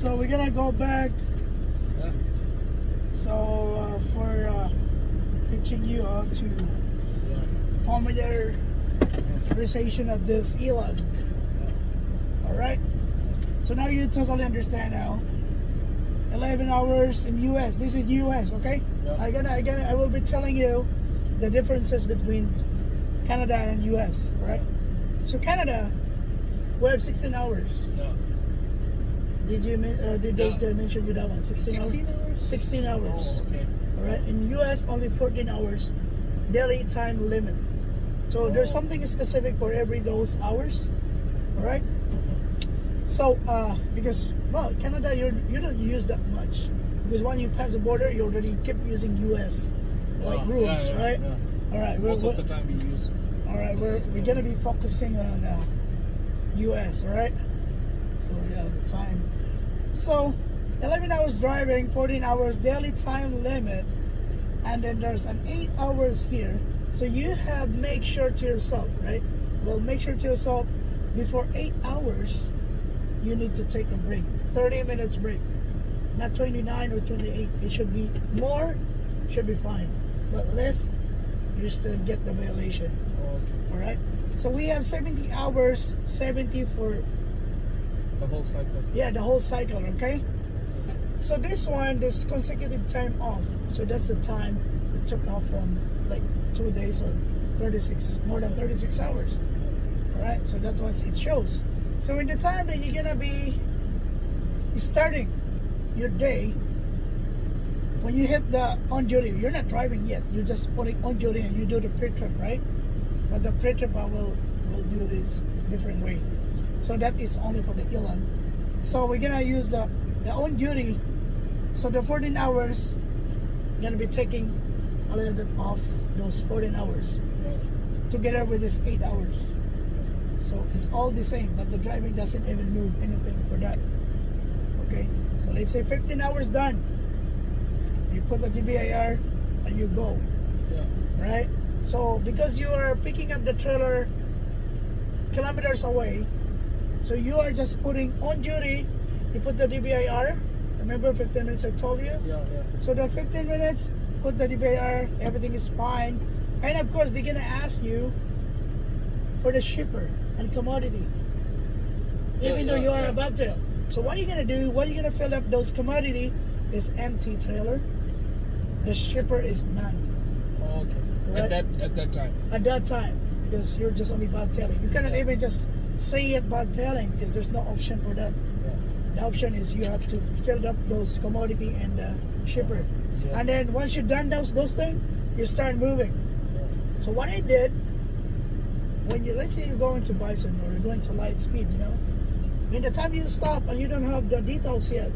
So we're gonna go back. Yeah. So for teaching you how to familiarization of this ELOG. All right. So now you totally understand now. 11 hours in US. This is US, okay? Yeah. I will be telling you the differences between Canada and US, right? So Canada, we have 16 hours. Yeah. Did those guys mention you that one? 16 hours? 16 hours. Oh, okay. All right. In US, only 14 hours daily time limit. So there's something specific for every those hours. All right. So because well, Canada, you don't use that much because when you pass the border, you already keep using US like rules, right? Yeah. All right. Most of the time we use. All right. We're gonna be focusing on US. All right. So yeah, the time. So 11 hours driving, 14 hours daily time limit, and then there's an 8 hours here. So you have make sure to yourself, right? Well, make sure to yourself before 8 hours. You need to take a break, 30 minutes break, not 29 or 28. It should be more, should be fine, but less, you still get the violation. Okay. All right. So we have 70 hours, 70 for The whole cycle. yeah, the whole cycle. Okay. So this one, this consecutive time off. So that's the time we took off from like 2 days or 36, more than 36 hours. All right. So that's what it shows. So in the time that you're gonna be starting your day, when you hit the on duty, you're not driving yet. You're just putting on duty and you do the pre-trip, right? But the pre-trip I will do this different way. So that is only for the ELOG. So we're gonna use the on duty. So the 14 hours gonna be taking a little bit off those 14 hours together with this 8 hours. So it's all the same, but the driving doesn't even move anything for that. Okay, so let's say 15 hours done. You put the DVIR and you go. Yeah. Right? So because you are picking up the trailer kilometers away, so you are just putting on duty, you put the DVIR. Remember 15 minutes I told you? Yeah. So the 15 minutes, put the DVIR, everything is fine. And of course they're gonna ask you for the shipper and commodity, even though you are about to. So what are you gonna do? What are you gonna fill up those commodity? Is empty trailer. The shipper is none. Okay. Right? At that time. At that time, because you're just only about telling. You cannot even just say it about telling because there's no option for that. Yeah. The option is you have to fill up those commodity and shipper. Yeah. And then once you're done those things, you start moving. Yeah. So what I did, when you, let's say you're going to Bison or you're going to light speed, you know, when the time you stop and you don't have the details yet,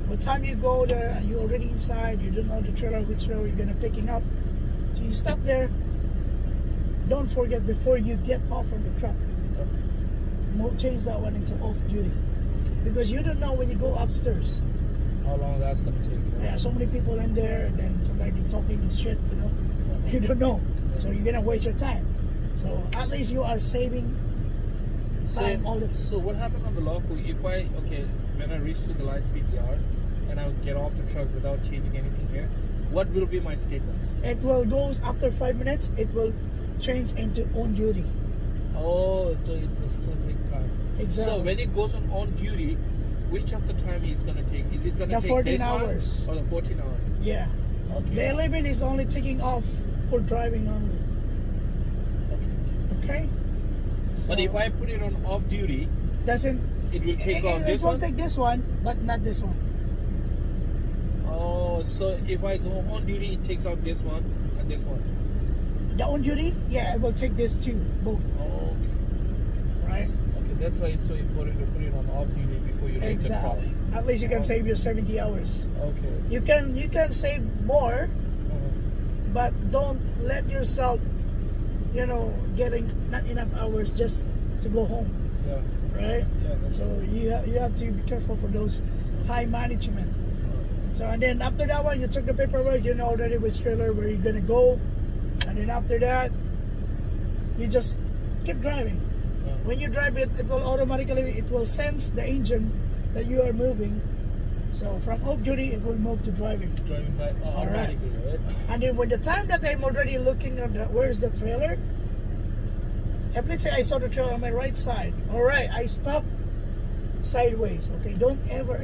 by the time you go there and you're already inside, you don't know the trailer, which trailer you're gonna picking up. So you stop there. Don't forget before you get off from the truck, change that one into off duty, because you don't know when you go upstairs how long that's gonna take. Yeah, so many people in there, and then somebody talking shit, you know. You don't know, so you're gonna waste your time. So at least you are saving time all the time. So what happened on the logbook? If when I reach to the light speed yard and I would get off the truck without changing anything here, what will be my status? It will goes after 5 minutes. It will change into on duty. Oh, so it will still take time. Exactly. So when it goes on duty, which of the time is gonna take? Is it gonna The take 14 this hours. one or the 14 hours? Yeah. Okay. The 11 is only taking off for driving only. Okay. But So if I put it on off duty, doesn't it will take off it this will one. take this one, but not this one. Oh, so if I go on duty, it takes out this one and this one. The on duty, yeah, it will take this too, both. Oh, okay. Right. Okay, that's why it's so important to put it on off duty before you make the truck. Exactly. At least you can save your 70 hours. Okay. You can save more, but don't let yourself, you know, getting not enough hours just to go home, Yeah. right? Yeah, that's So true. you have to be careful for those time management. So and then after that one, you took the paperwork, you know already which trailer where you're gonna go, and then after that, you just keep driving. Yeah. When you drive it, it will automatically, it will sense the engine that you are moving. So from off duty, it will move to driving. Driving by automatically, right? And then when the time that I'm already looking at where's the trailer, if let's say I saw the trailer on my right side, all right, I stop sideways. Okay, don't ever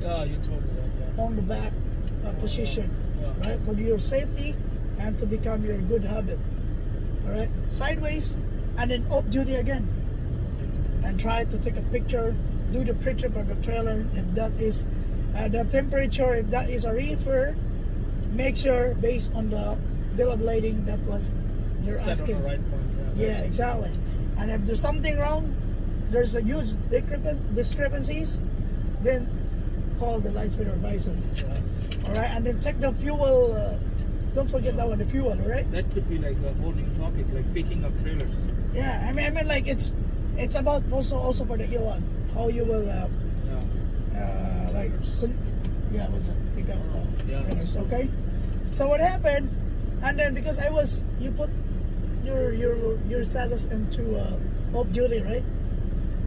Yeah, you told me that. on the back position, Yeah. right, for your safety and to become your good habit. All right, sideways, and then off duty again, and try to take a picture, do the pre-trip of the trailer. If that is the temperature, if that is a reefer, make sure based on the bill of lading that was you're Set asking. on the right point. Yeah, exactly. And if there's something wrong, there's a huge discrepancies, then call the lightspeed advisor. Yeah. All right, and then check the fuel. Don't forget that one, the fuel. All right. That could be like a whole new topic, like picking up trailers. Yeah, I mean, like it's about also for the ELOG, how you will like what's it? Pick up trailers, okay. So what happened? And then because you put your status into off duty, right?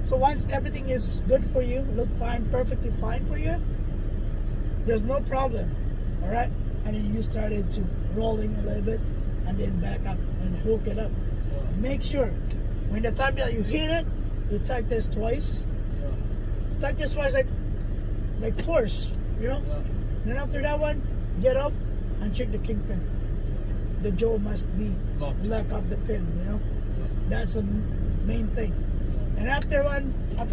So once everything is good for you, look fine, perfectly fine for you, there's no problem, all right? And then you started to rolling a little bit and then back up and hook it up. Make sure when the time that you hit it, you tag this twice. Tag this twice like force, you know? Then after that one, get up and check the kingpin. The jaw must be lock up the pin, you know? That's the main thing. And after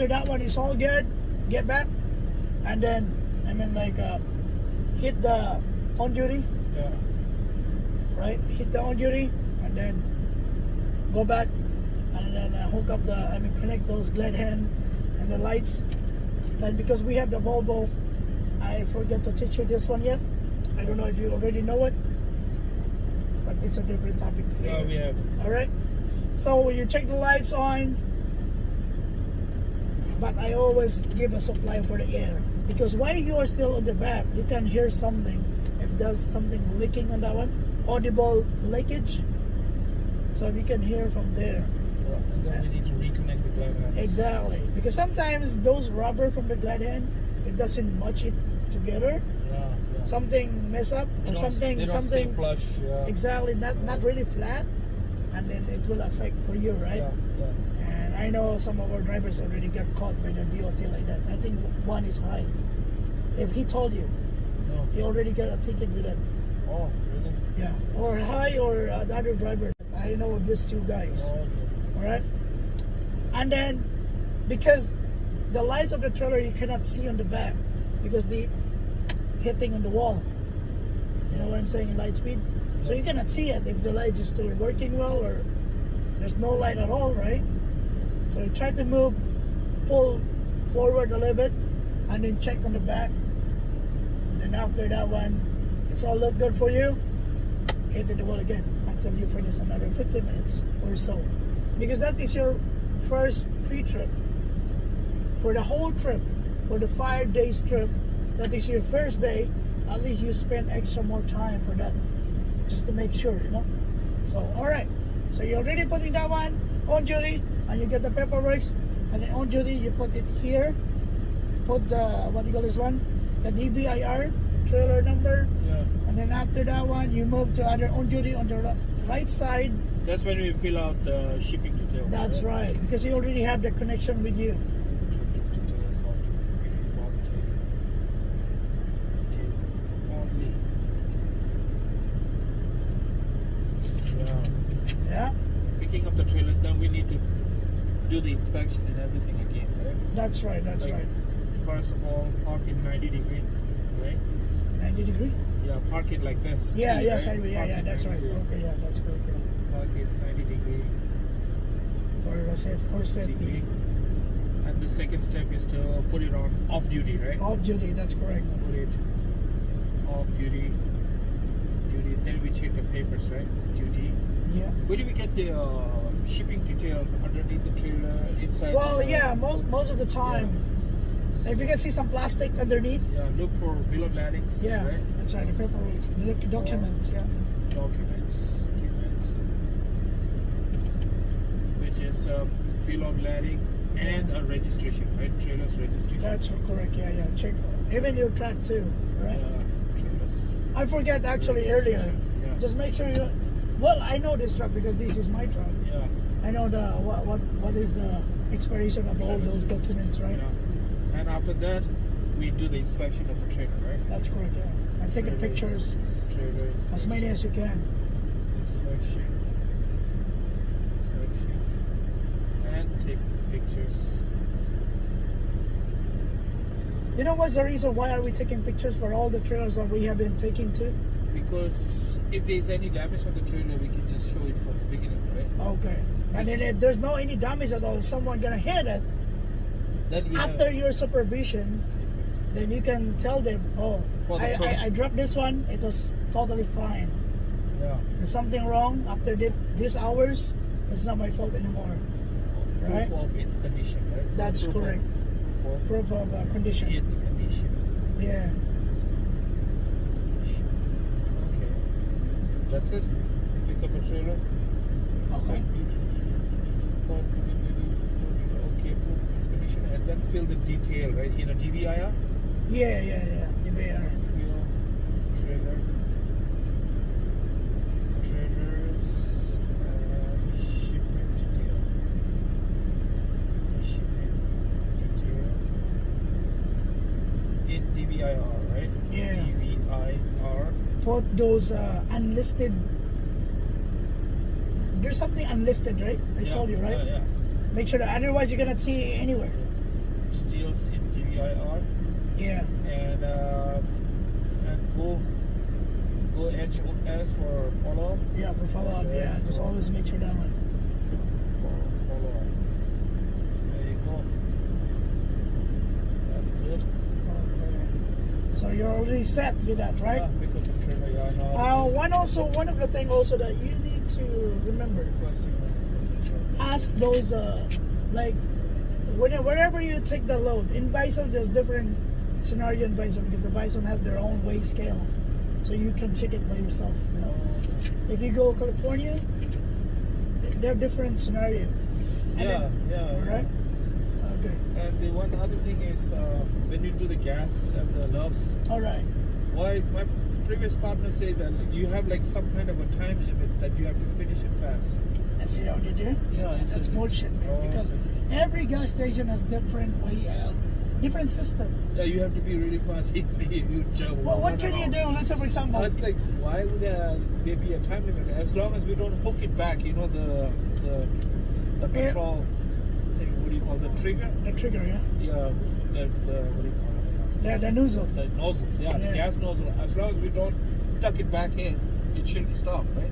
that one is all good, get back, and then hit the on duty. Yeah. Right? Hit the on duty, and then go back, and then hook up connect those glad hand and the lights. Then because we have the Volvo, I forget to teach you this one yet. I don't know if you already know it, but it's a different topic later. Yeah, we have. All right. So you check the lights on, but I always give a supply for the air, because while you are still on the back, you can hear something. If there's something leaking on that one, audible leakage, so you can hear from there. And then we need to reconnect the glad hands. Exactly, because sometimes those rubber from the glad hand, it doesn't match it together. Yeah. Something mess up or something stay flush. Yeah. Exactly, not really flat, and then it will affect for you, right? Yeah. And I know some of our drivers already got caught by the DOT like that. I think one is high. If he told you, No. he already got a ticket with that. Oh, really? Yeah, or high or the other driver. I know these two guys. Oh, okay. All right, and then because the lights of the trailer you cannot see on the back because the hitting on the wall. You know what I'm saying? Light speed. So you cannot see it if the light is still working well or there's no light at all, right? So you try to pull forward a little bit, and then check on the back. And then after that one, it's all look good for you. Hit the wall again until you finish another 15 minutes or so. Because that is your first pre-trip. For the whole trip, for the 5 days trip, that is your first day, at least you spend extra more time for that. Just to make sure, you know? So, alright. So you're already putting that one on duty, and you get the paperwork, and then on duty, you put it here. Put what do you call this one? The DVIR, trailer number. Yeah. And then after that one, you move to other on duty on the right side. That's when we fill out the shipping details. That's right, because you already have the connection with you. Yeah, Picking up the trailers, then we need to do the inspection and everything again, right? that's right, that's right. First of all, park it 90 degree, right? 90 degree? Yeah, park it like this. Yeah, T, yeah, right? sideways, yeah, Park yeah, it that's 90 right. degree. Okay, yeah, that's correct. Yeah. Park it 90 degree. For safety. Degree. And the second step is to put it on off duty, right? Off duty, that's correct. Put it off duty. Then we check the papers, right? Duty. Yeah. Where do we get the shipping detail underneath the trailer, inside? Well, the, yeah, most of the time. So, If you can see some plastic underneath. yeah, look for bill of ladings. Yeah, Right? that's right, the paperwork, the documents, yeah. Documents, which is bill of lading, and a registration, right? Trailer's registration. That's correct. Yeah, yeah. Check even your track too, right? Trailers. I forget actually earlier. Yeah. Just make sure you. Well, I know this truck because this is my truck. Yeah. I know the what is the expiration of all those documents, right? Yeah. And after that, we do the inspection of the trailer, right? That's correct. Yeah. And take the pictures, as many as you can. Inspection. And take pictures. You know what's the reason why are we taking pictures for all the trailers that we have been taking to? Because if there's any damage on the trailer, we can just show it from the beginning, right? Okay. And then if there's no any damage at all, someone gonna hit it Then we after your supervision, then you can tell them, oh, I dropped this one, it was totally fine. Yeah. There's something wrong after these hours, it's not my fault anymore. Right? Proof of its condition, right? That's Proof correct. Of Proof of condition. its condition. Yeah. Okay. That's it. Pick up a trailer. Okay. Okay, proof of its condition, and then fill the detail, right? In a DVIR. Yeah, yeah, yeah. DVR. Fill trailer. Trailers and shipment detail. Shipment detail in DVIR, right? Yeah. DVIR. Put those unlisted. There's something unlisted, right? I told you, right? Yeah. Make sure that otherwise you're gonna see it anywhere. Details in DVIR. Yeah. And go HOS for follow up. Yeah, for follow up. Yeah, just always make sure that one. For follow up. There you go. That's good. Okay. So you're already set with that, right? Yeah, pick up the trailer. Yeah, I know. One of the thing also that you need to remember, First thing, ask those like wherever you take the load. In Bison, there's different scenario in Bison because the Bison has their own weigh scale, so you can check it by yourself. You know? If you go California, they're different scenario. yeah. Right. Okay. And the one other thing is when you do the gas and the loves. All right. Why my previous partner said that you have like some kind of a time limit that you have to finish it fast. That's how they do. Yeah, That's bullshit, man. Oh, Because every gas station has different way, different system. Yeah, you have to be really fast. You jump. Well, what can you do? Let's say, for example, I was like, why would there be a time limit? As long as we don't hook it back, you know, the control thing. What do you call the trigger? the trigger, yeah, The what do you call it? the nozzle. The nozzles, yeah, the gas nozzle. As long as we don't tuck it back in, it shouldn't stop, right?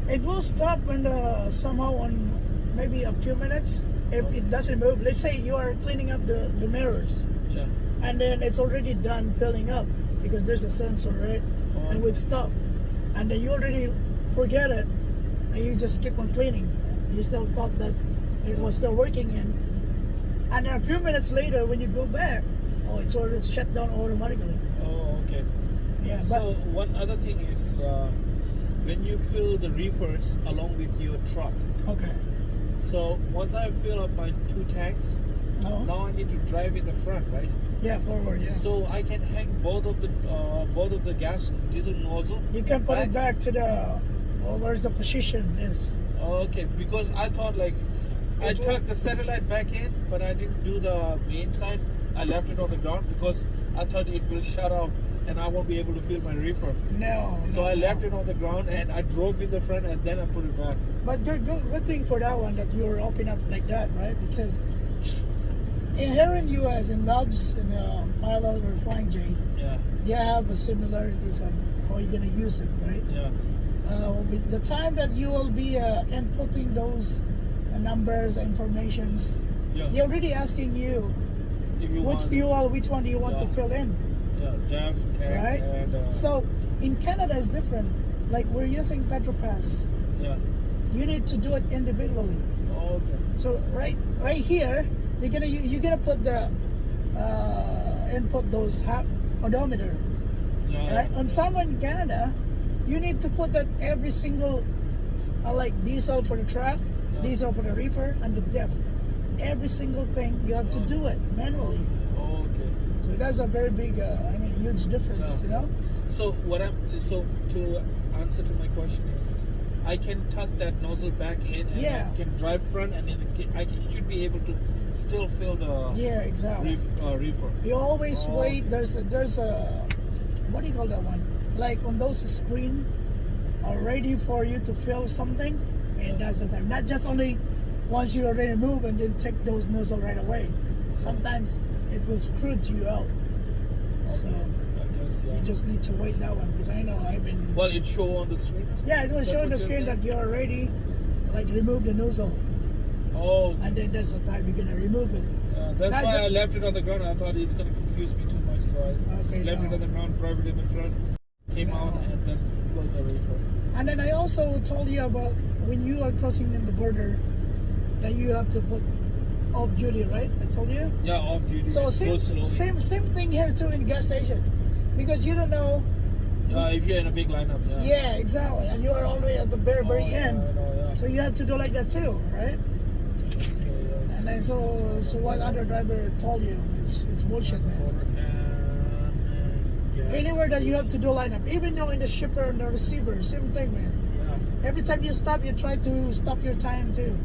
It will stop when somehow on maybe a few minutes if it doesn't move. Let's say you are cleaning up the mirrors, Yeah. and then it's already done filling up because there's a sensor, right? Oh. And it would stop, and then you already forget it, and you just keep on cleaning. You still thought that it was still working and then a few minutes later when you go back, oh, it's already shut down automatically. Oh, okay. Yeah, So one other thing is when you fill the reefers along with your truck. but okay. So once I fill up my 2 tanks, No. now I need to drive in the front, right? Yeah, forward. Yeah. So I can hang both of the gas diesel nozzle. You can put it back to the where's the position is. Okay, because I thought like I tucked the satellite back in, but I didn't do the main side. I left it on the ground because I thought it will shut out and I won't be able to fill my reefer. No. So no, I no. left it on the ground and I drove in the front and then I put it back. But good thing for that one that you were opening up like that, right? Because in here in US, in Loves, in Pilot or Flying J, Yeah, they have a similarities on how you're gonna use it, right? yeah. With the time that you will be inputting those numbers, informations, Yeah. they're already asking you If you which want, fuel, which one do you want to Yeah. fill in, Yeah, DEF, tank, right? and So in Canada it's different. Like we're using PetroPass. yeah. You need to do it individually. Okay. So right here, you're gonna put the input those odometer, Yeah. right? On some in Canada, you need to put that every single like diesel for the truck, Yeah. diesel for the reefer, and the depth. every single thing, you have to do it manually. Oh, okay. So that's a very big, huge difference, Yeah. you know? So to answer to my question is, I can tuck that nozzle back in and Yeah. I can drive front, and then should be able to still fill the Yeah, exactly. reefer. You always Oh, wait. okay. There's a what do you call that one? Like on those screen are ready for you to fill something, and that's the time. Not just only once you already move and then take those nozzle right away. Sometimes it will screw you out. So I guess, yeah. you just need to wait that one, because I know I've been. Well, it show on the screen. Yeah, it will That's show on what the you're screen saying? that you're already like remove the nozzle, Oh, and then that's the time you're gonna remove it. yeah, that's Not why ju- I left it on the ground. I thought it's gonna confuse me too much, so I just Okay, left it no. on the ground, drove it in the front, came out, No. and then filled the reefer. And then I also told you about when you are crossing in the border that you have to put off duty, right? I told you. Yeah, off duty. So and same go slowly. same thing here too in gas station, because you don't know. If you're in a big lineup, yeah. Yeah, exactly, and you are already at the very Oh, yeah, end, I know, yeah. so you have to do like that too, right? Okay, yes. And then so what other driver told you? It's bullshit, man. Yes. Anywhere that you have to do lineup, even though in the shipper and the receiver, same thing, man. Yeah. Every time you stop, you try to stop your time too.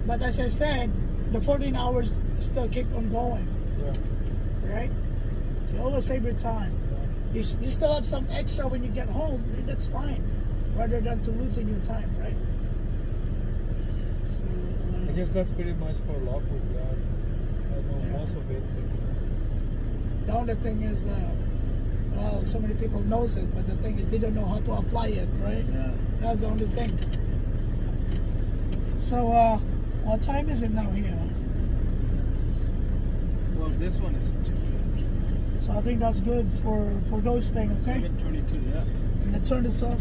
But as I said, the 14 hours still keep on going, Yeah. right? You always save your time. You still have some extra when you get home, and that's fine, rather than to losing your time, right? So, I guess that's pretty much for logbook, yeah. I know Yeah. most of it. the only thing is, well, so many people knows it, but the thing is they don't know how to apply it, right? Yeah. That's the only thing. So, what time is it now here? Well, this one is So I think that's good for those things, okay? 7:22, yeah. I'm gonna turn this off.